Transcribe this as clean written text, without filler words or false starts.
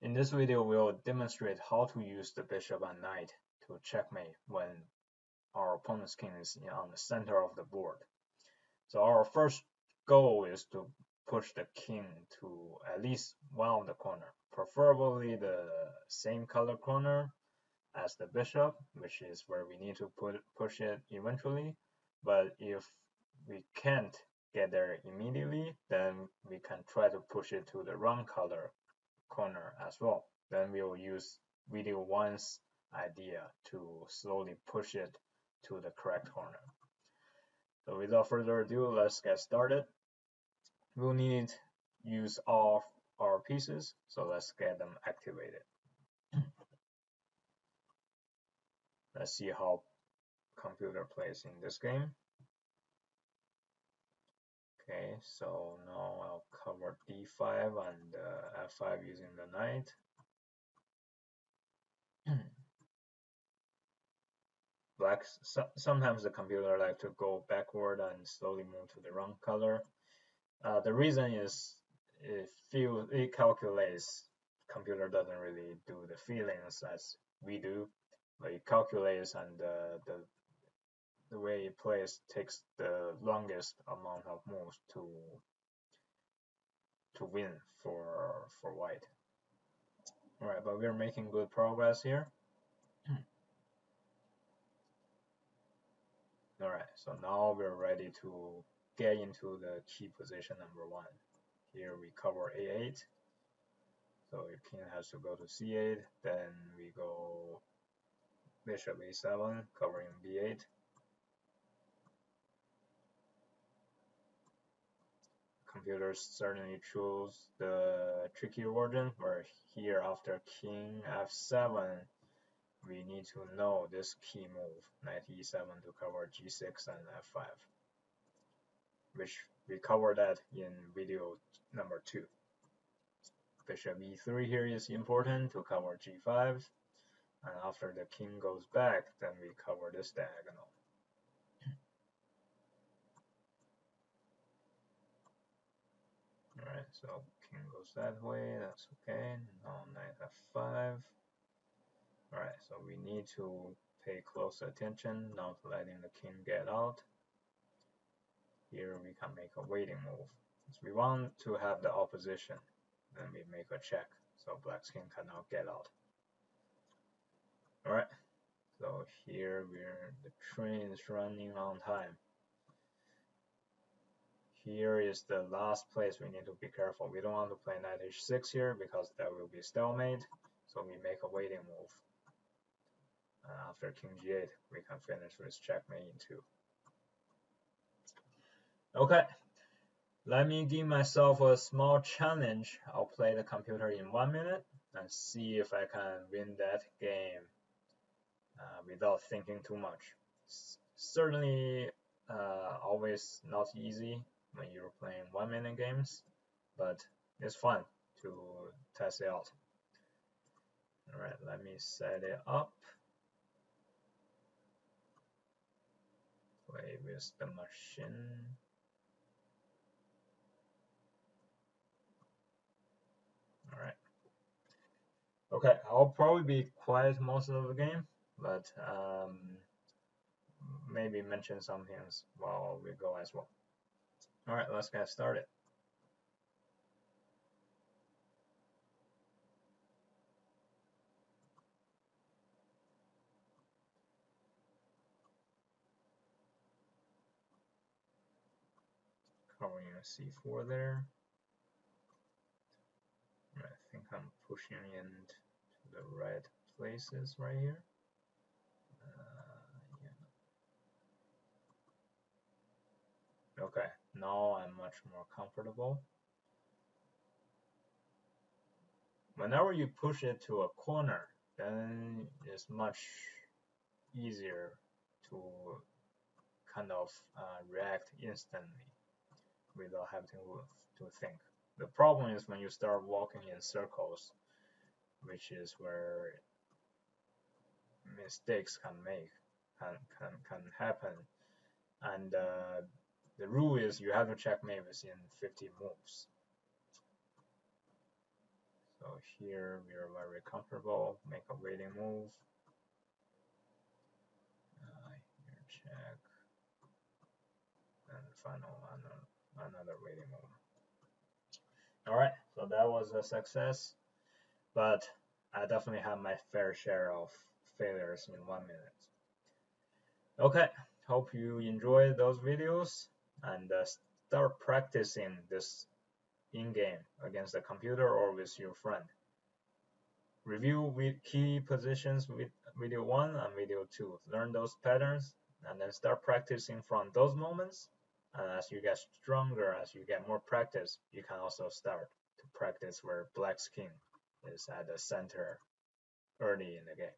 In this video, we'll demonstrate how to use the bishop and knight to checkmate when our opponent's king is on the center of the board. So our first goal is to push the king to at least one of the corner, preferably the same color corner as the bishop, which is where we need to push it eventually. But if we can't get there immediately, then we can try to push it to the wrong color corner as well. Then we will use video 1's idea to slowly push it to the correct corner. So without further ado, let's get started. We'll need use all our pieces, so let's get them activated. Let's see how computer plays in this game. Okay, so now I'll cover d5 and f5 using the knight. Black, sometimes the computer like to go backward and slowly move to the wrong color. The reason is it calculates. Computer doesn't really do the feelings as we do, but it calculates, and the way it plays takes the longest amount of moves to win for white. All right, but we're making good progress here. All right, so now we're ready to get into the key position number 1. Here we cover a8, so your king has to go to c8, then we go bishop a7, covering b8. Computers certainly choose the trickier version, where here after king f7, we need to know this key move, knight e7 to cover g6 and f5, which we covered that in video number 2. Bishop e3 here is important to cover g5, and after the king goes back, then we cover this diagonal. Alright, so king goes that way, that's okay. Now knight f5. Alright, so we need to pay close attention, not letting the king get out. Here we can make a waiting move. Since we want to have the opposition, then we make a check, so black's king cannot get out. Alright, so here the train is running on time. Here is the last place we need to be careful. We don't want to play knight h6 here because that will be stalemate, so we make a waiting move. After king g8, we can finish with checkmate in 2. Okay, let me give myself a small challenge. I'll play the computer in 1 minute and see if I can win that game without thinking too much. Certainly always not easy when you're playing 1 minute games, but it's fun to test it out. Alright, let me set it up. Play with the machine. Alright. Okay, I'll probably be quiet most of the game, but maybe mention some things while we go as well. Alright, let's get started. Covering a c4 there. I think I'm pushing into the right places right here. Yeah. Okay, now I'm much more comfortable. Whenever you push it to a corner, then it's much easier to kind of react instantly without having to think. The problem is when you start walking in circles, which is where mistakes can happen. And the rule is you have to checkmate within 50 moves. So here we are very comfortable, make a waiting move. Here check, and final another waiting move. Alright, so that was a success, but I definitely have my fair share of failures in 1 minute. Okay, hope you enjoyed those videos and start practicing this in-game against the computer or with your friend. Review with key positions with video 1 and video 2. Learn those patterns and then start practicing from those moments. And as you get stronger, as you get more practice, you can also start to practice where black's king is at the center early in the game.